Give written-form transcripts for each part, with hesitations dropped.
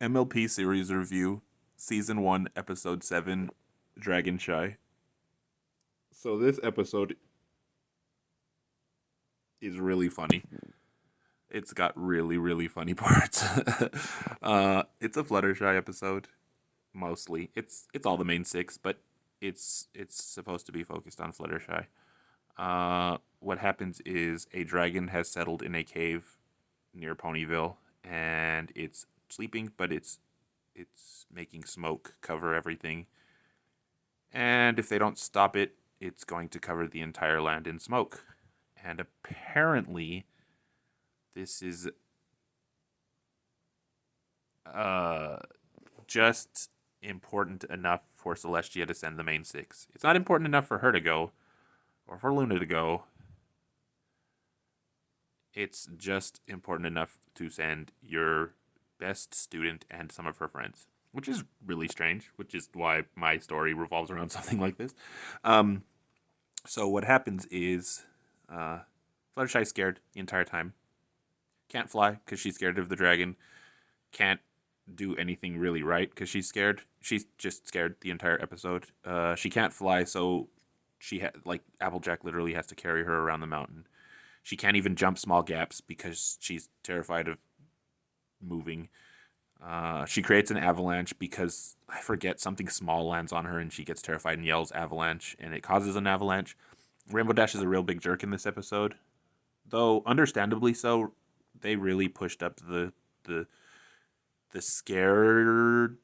MLP series review, season 1, episode 7, Dragonshy. So this episode is really funny. It's got really, really funny parts. It's a Fluttershy episode, mostly. It's all the main six, but it's supposed to be focused on Fluttershy. What happens is a dragon has settled in a cave near Ponyville, and it's sleeping, but it's making smoke cover everything. And if they don't stop it, it's going to cover the entire land in smoke. And apparently, this is uh, just important enough for Celestia to send the main six. It's not important enough for her to go, or for Luna to go. It's just important enough to send your best student and some of her friends, which is really strange, which is why my story revolves around something like this. Um, so what happens is Fluttershy's scared the entire time. Can't fly because she's scared of the dragon. Can't do anything really right because she's scared. She's just scared the entire episode. She can't fly, so like Applejack literally has to carry her around the mountain. She can't even jump small gaps because she's terrified of moving. She creates an avalanche because I forget something small lands on her and she gets terrified and yells avalanche and it causes an avalanche. Rainbow Dash is a real big jerk in this episode, though understandably so. They really pushed up the the scaredness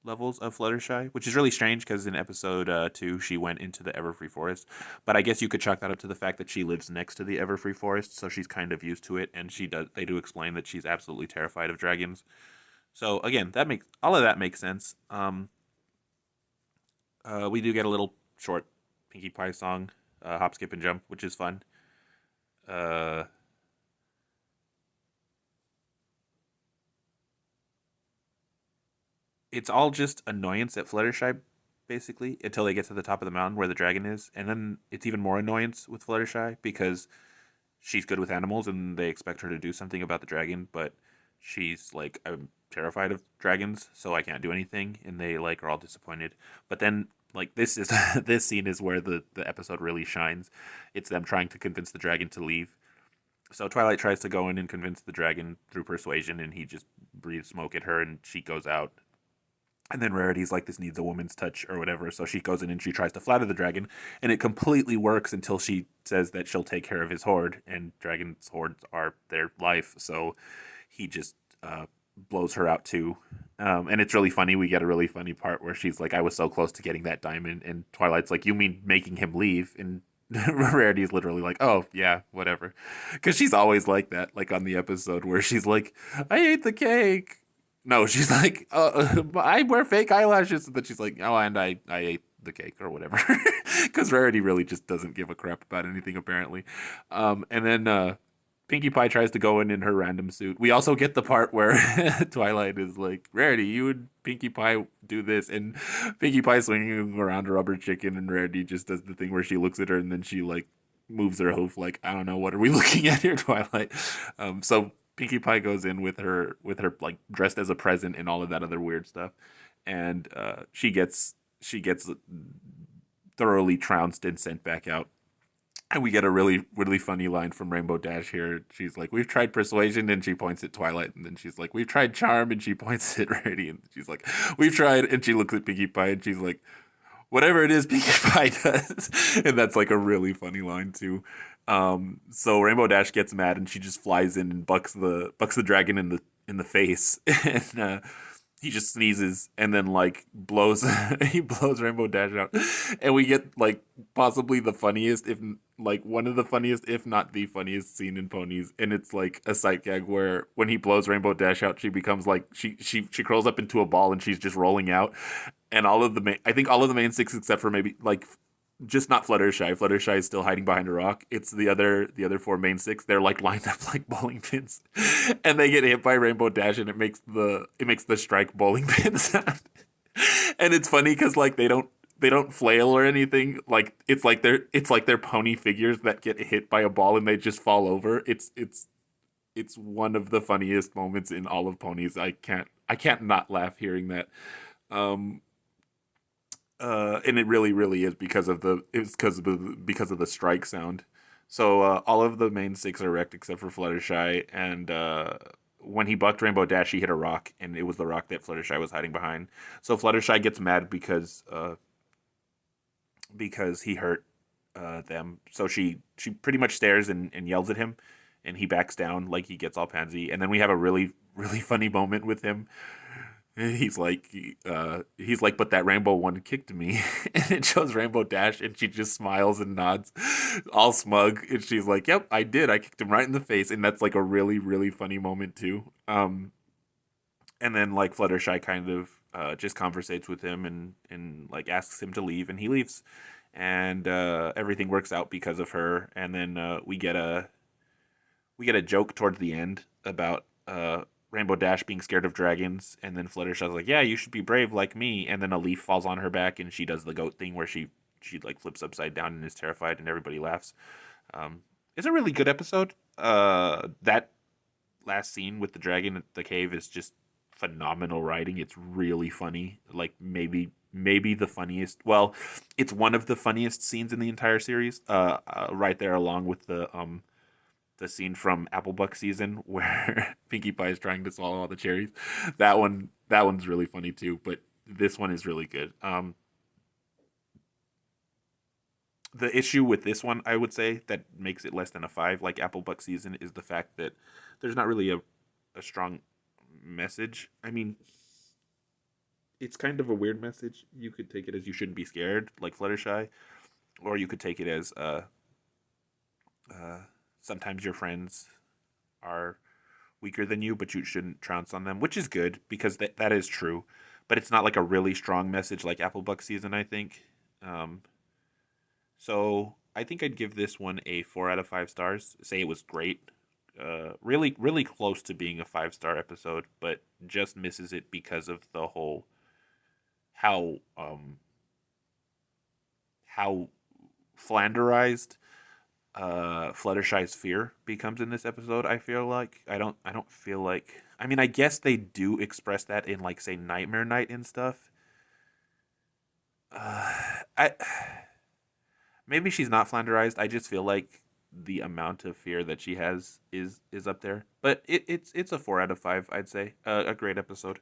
levels of Fluttershy, which is really strange because in episode 2 she went into the Everfree Forest. But I guess you could chalk that up to the fact that she lives next to the Everfree Forest, so she's kind of used to it. And they do explain that she's absolutely terrified of dragons. So again, that makes all of that makes sense. We do get a little short Pinkie Pie song, Hop, Skip, and Jump, which is fun. Uh, it's all just annoyance at Fluttershy, basically, until they get to the top of the mountain where the dragon is, and then it's even more annoyance with Fluttershy because she's good with animals and they expect her to do something about the dragon, but she's like, I'm terrified of dragons, so I can't do anything, and they like are all disappointed. But then like this is this scene is where the episode really shines. It's them trying to convince the dragon to leave. So Twilight tries to go in and convince the dragon through persuasion, and he just breathes smoke at her, and she goes out. And then Rarity's like, this needs a woman's touch or whatever. So she goes in and she tries to flatter the dragon. And it completely works until she says that she'll take care of his horde. And dragons' hordes are their life. So he just blows her out too. And it's really funny. We get a really funny part where she's like, I was so close to getting that diamond. And Twilight's like, you mean making him leave? And Rarity's literally like, oh, yeah, whatever. Because she's always like that, like on the episode where she's like, I ate the cake. No, she's like, I wear fake eyelashes. But she's like, oh, and I ate the cake or whatever. Because Rarity really just doesn't give a crap about anything, apparently. And then Pinkie Pie tries to go in her random suit. We also get the part where Twilight is like, Rarity, you and Pinkie Pie do this. And Pinkie Pie swinging around a rubber chicken. And Rarity just does the thing where she looks at her and then she, like, moves her hoof like, I don't know, what are we looking at here, Twilight? So Pinkie Pie goes in with her like dressed as a present and all of that other weird stuff, and she gets thoroughly trounced and sent back out. And we get a really really funny line from Rainbow Dash here. She's like, "We've tried persuasion," and she points at Twilight, and then she's like, "We've tried charm," and she points at Rarity, and she's like, "We've tried," and she looks at Pinkie Pie, and she's like, whatever it is Pinkie Pie does. And that's like a really funny line too. So Rainbow Dash gets mad and she just flies in and bucks the dragon in the face, and he just sneezes and then like blows he blows Rainbow Dash out, and we get like possibly the funniest, if like one of the funniest, if not the funniest scene in Ponies, and it's like a sight gag where when he blows Rainbow Dash out, she becomes like she curls up into a ball and she's just rolling out, and I think all of the main six except for maybe like just not Fluttershy. Fluttershy is still hiding behind a rock. It's the other four main six. They're like lined up like bowling pins, and they get hit by Rainbow Dash, and it makes the strike bowling pin sound. And it's funny because like they don't flail or anything. Like it's like they're pony figures that get hit by a ball and they just fall over. It's it's one of the funniest moments in all of Ponies. I can't not laugh hearing that. Um, and it really, really is because of the strike sound. So all of the main six are wrecked except for Fluttershy, and when he bucked Rainbow Dash, he hit a rock, and it was the rock that Fluttershy was hiding behind. So Fluttershy gets mad because he hurt them. So she pretty much stares and yells at him, and he backs down like he gets all pansy. And then we have a really really funny moment with him. He's like, but that rainbow one kicked me, and it shows Rainbow Dash, and she just smiles and nods, all smug, and she's like, "Yep, I did. I kicked him right in the face," and that's like a really really funny moment too. And then like Fluttershy kind of just conversates with him and like asks him to leave, and he leaves, and everything works out because of her. And then we get a joke towards the end about Rainbow Dash being scared of dragons, and then Fluttershy's like, "Yeah, you should be brave like me." And then a leaf falls on her back, and she does the goat thing where she like flips upside down and is terrified, and everybody laughs. It's a really good episode. That last scene with the dragon at the cave is just phenomenal writing. It's really funny. Like maybe the funniest. Well, it's one of the funniest scenes in the entire series. Right there along with the scene from Applebuck season where Pinkie Pie is trying to swallow all the cherries. That one's really funny too, but this one is really good. The issue with this one, I would say, that makes it less than a 5, like Applebuck season, is the fact that there's not really a strong message. I mean, it's kind of a weird message. You could take it as you shouldn't be scared, like Fluttershy, or you could take it as uh, sometimes your friends are weaker than you, but you shouldn't trounce on them, which is good because that is true. But it's not like a really strong message like Applebuck season, I think. Um, so I think I'd give this one a 4 out of 5 stars. Say it was great. Really, really close to being a 5-star episode, but just misses it because of the whole how how flanderized Fluttershy's fear becomes in this episode. I feel like I don't feel like. I mean, I guess they do express that in like say Nightmare Night and stuff. I maybe she's not flanderized. I just feel like the amount of fear that she has is up there. But it's a 4 out of 5. I'd say a great episode.